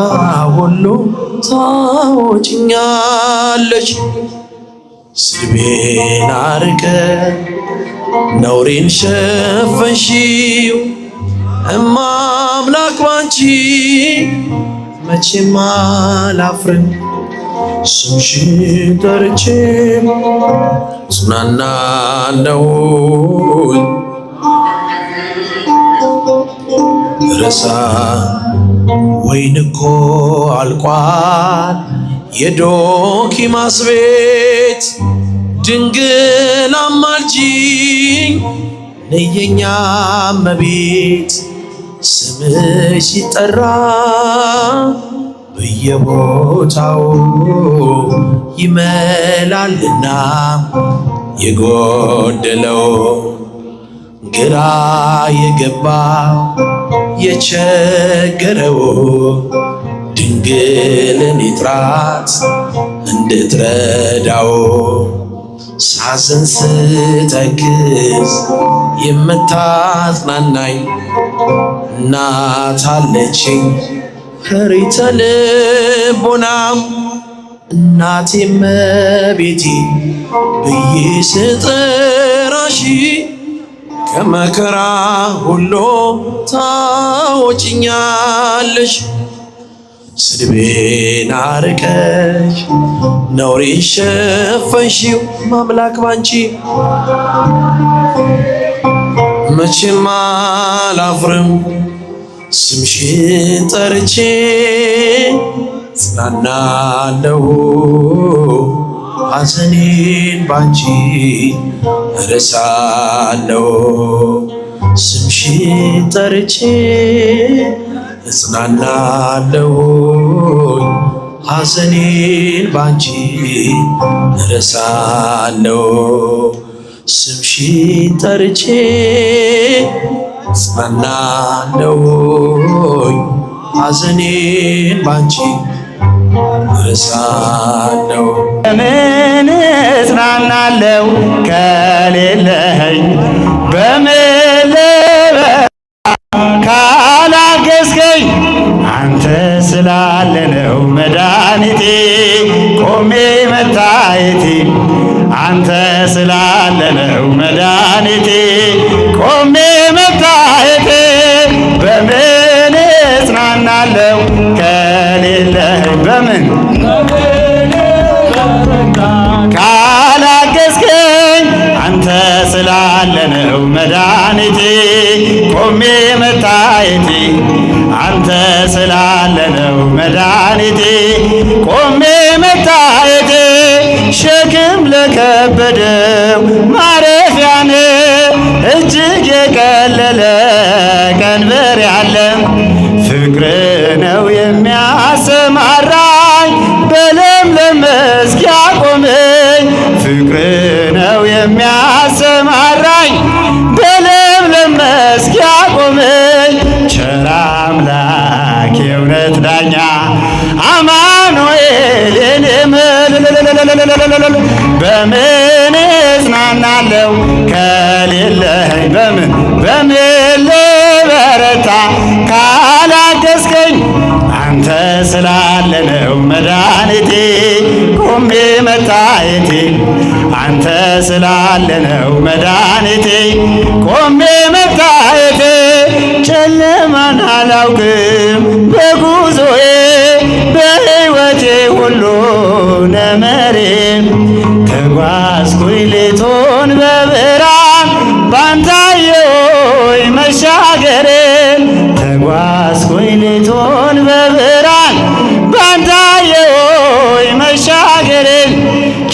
ሁሉ ታወጭኛለሽ። ስድቤን አርቀሽ ነውሬን ሸፈንሽው እማምላክ ባንቺ መቼም አላፍርም። ስምሽን ጠርቼ እጽናናለሁ። ረሳ ወይን እኮ አልቋል የዶኪማስ ቤት፣ ድንግል አማልጂኝ ነየኛ እመቤት። ስምሽ ሲጠራ በየቦታው ይመላልና የጎደለው ግራ የገባው የቸገረው ድንግልን ይጥራት እንድትረዳው። ሳዘን ስተክዝ የምታጽናናኝ እናት አለችኝ ሪተ ልቦናም። እናቴ እመቤቴ ብዬ ስጠራሽ ከመከራ ሁሉ ታወጭኛለሽ። ስድቤን አርቀሽ ነውሬን ሸፈንሽው ማምላክ ባንቺ መቼም አላፍርም። ስምሽን ጠርቼ እጽናናለሁ ሐዘኔን ባንቺ እረሳለሁ። ስምሽን ጠርቼ እጽናናለሁ ሐዘኔን ባንቺ እረሳለሁ። ስምሽን ጠርቼ እጽናናለሁ ሐዘኔን ባንቺ እረሳለሁ። በምን እጽናናለሁ ከሌለኝ በምን ካላገዝከኝ አንተ ስላለ ነው መድኃኒቴ ቆሜ መታየቴ። አንተ ስላለ ነው መድኃኒቴ ቆሜ መታየቴ። በምን እጽናናለሁ ከሌለኝ በምን ካላገዝከኝ አንተ ስላለ ነው መድኃኒቴ ቆሜ መታየቴ። አንተ ስላለ ነው መድኃኒቴ ቆሜ መታየቴ። ሸክም ለከበደው ማረፊያነ እጅግ የቀለለ ቀንበር ያለ ፍቅር ነው የሚያሰማራኝ በለምለም መስክ ያቆመኝ። ፍቅር ነው የሚያሰማራኝ በለምለም መስክ ያቆመኝ። ቸር በምን ልበረታ ካላገዝከኝ አንተ ስላለ ነው መድኃኒቴ ቆሜ መታየቴ አንተ ስላለ ነው መድኃኒቴ ቆሜ መታየቴ ጨለማን አላውቅም በጉዞዬ በሕይወቴ ሁሉ ነመሬ ተጓዝኩኝ ሌቱን በብርሃን ባንተ አየሁኝ መሻገሬን ተጓዝኩኝ ሌቱን በብርሃን ባንተ አየሁኝ መሻገሬን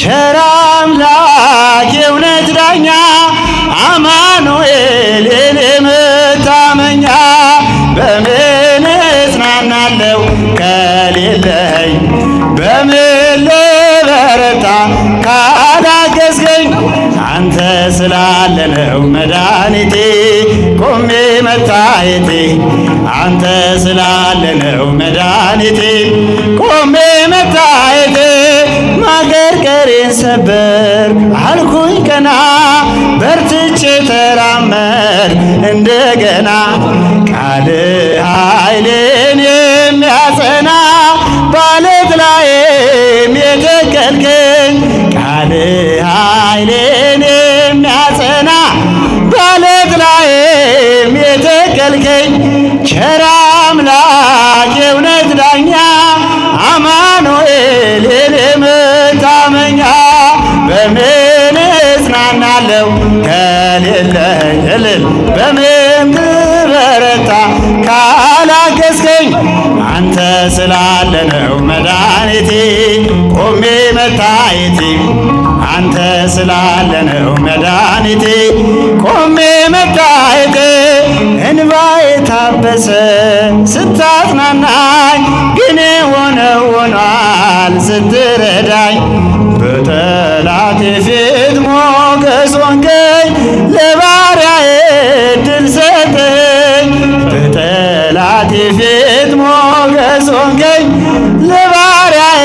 ቸር አምላክ የእውነት ዳኛ አማኑኤል የኔ መታመኛ በምን እጽናናለሁ ከሌለኝ በምን ልበረታ ካላገዝከኝ አንተ ስላለ ነው መድኃኒቴ ቆሜ መታየቴ አንተ ስላለ ነው መድኃኒቴ ቆሜ መታየቴ ማገርገሬን ሰበር አልኩኝ ቀና በርትቼ ተራመድ እንደገና ቃል ኃይሌን የሚያጸና ባለት ላይም የተከልከኝ ቃል ኃይሌን የሚያጸና ባለት ላይም የተከልከኝ ቸር አምላክ የእውነት ዳኛ አማኑኤል የኔ መታመኛ በምን እጽናናለሁ ከሌለኝ እልል በምን ትበረታ ካላገዝከኝ አንተ ስላለ ነው መድኃኒቴ ቆሜ መታየቴ አንተ ስላለ ነው መድኃኒቴ ቆሜ መታየቴ እንባዬ ታበሰ ስታጽናናኝ ግን የሆነው ሆኗል ስትረዳኝ በጠላቴ ፊት ሞገስ ሆንከኝ ለባሪያዬ ድል ሰጠኝ በጠላቴ ፊት ሞገስ ሆንከኝ ለባሪያዬ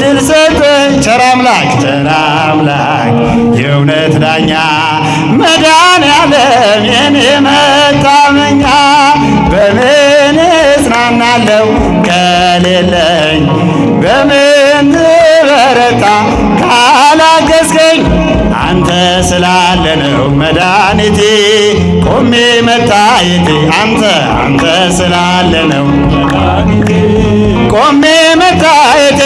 ድል ሰጠኝ ቸር አምላክ የእውነት ዳኛ መድኃኔዓለም የኔ መታመኛ በምን እጽናናለሁ ከሌለኝ በምን ትበረታ ካላገዝከኝ አንተ ስላለ ነው መድኃኒቴ ቆሜ መታየቴ አንተ ስላለ ነው ቆሜ መታየቴ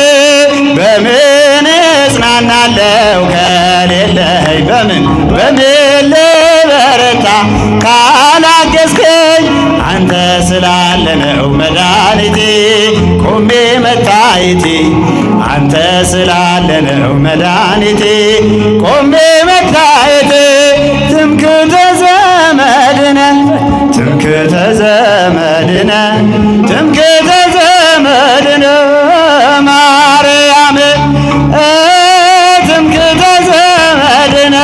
በምን እጽናናለሁ ከሌለኝ በምን ልበረታ ካላገዝከኝ አንተ ስላለ ነው መድኃኒቴ ቆሜ መታየቴ አንተ ስላለ ነው መድኃኒቴ ቆሜ መታየቴ ትምክህተ ዘመድነ ትምክህተ ዘመድነ ትምክህተ ዘመድነ ማርያም ትምክህተ ዘመድነ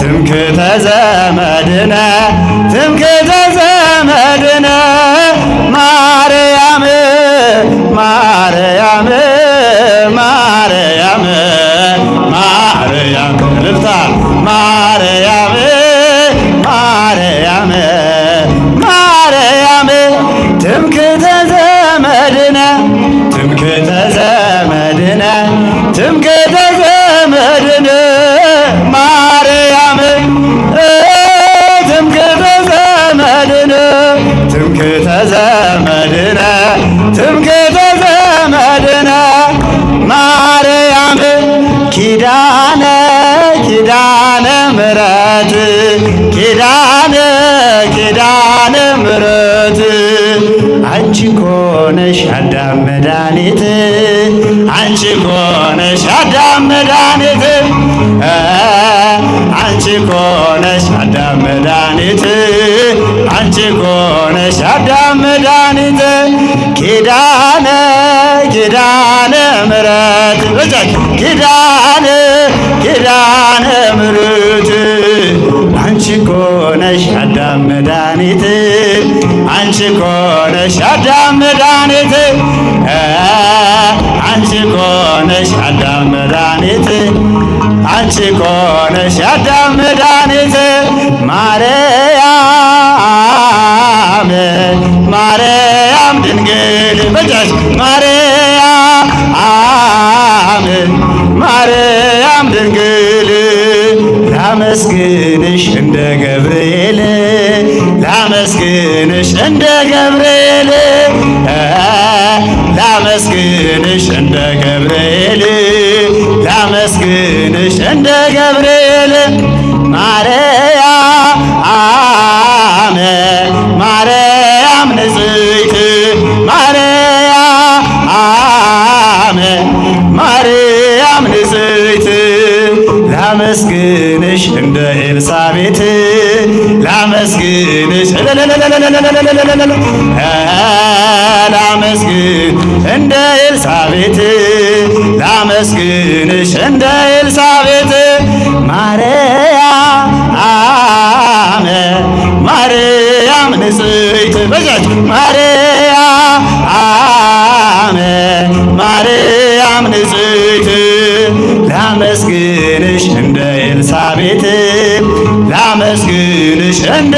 ትምክህተ ዘመድነ ትምክህተ ዘመድነ ማርያም ማርያም ማርያም ማርያም ልልታ ማርያም ማርያም ማርያም ትምክህተ ዘመድነ ትምክህተ ዘመድነ ትምክህተ ዘመድነ ማርያም ትምክህተ ዘመድነ ትምክህተ ዘመድነ ትምክህተ ዘመድነ ማርያም ኪዳነ ምሕረት ኪዳነ ምሕረት አንቺ ኮነሽ አዳም መድኃኒት አንቺ ኮነሽ አዳም መድኃኒት አንቺ ኮነሽ አዳም መድኃኒት አንቺ ኮነሽ አዳም መድኃኒት ኪዳነ ምሕረት ኪዳነ ምሕረት አንቺ ኮነሽ አዳም መድኃኒት አንቺ ኮነሽ አዳም መድኃኒት አንቺ ኮነሽ አዳም መድኃኒት አንቺ ኮነሽ አዳም መድኃኒት ማርያም ላመስግንሽ እንደ ገብርኤል ላመስግንሽ እንደ ገብርኤል ላመስግንሽ እንደ ገብርኤል ማርያም ማርያም ንጽሕት ማርያም ንጽሕት ላመስግንሽ እንደ ኤልሳቤጥ ላመስግንሽ ላመስግን እንደ ኤልሳቤጥ ላመስግንሽ እንደ ኤልሳቤጥ ማርያም ንጽሕት በዛች ማርያም ንጽሕት ላመስግንሽ እንደ ኤልሳቤጥ ላመስግንሽ እንደ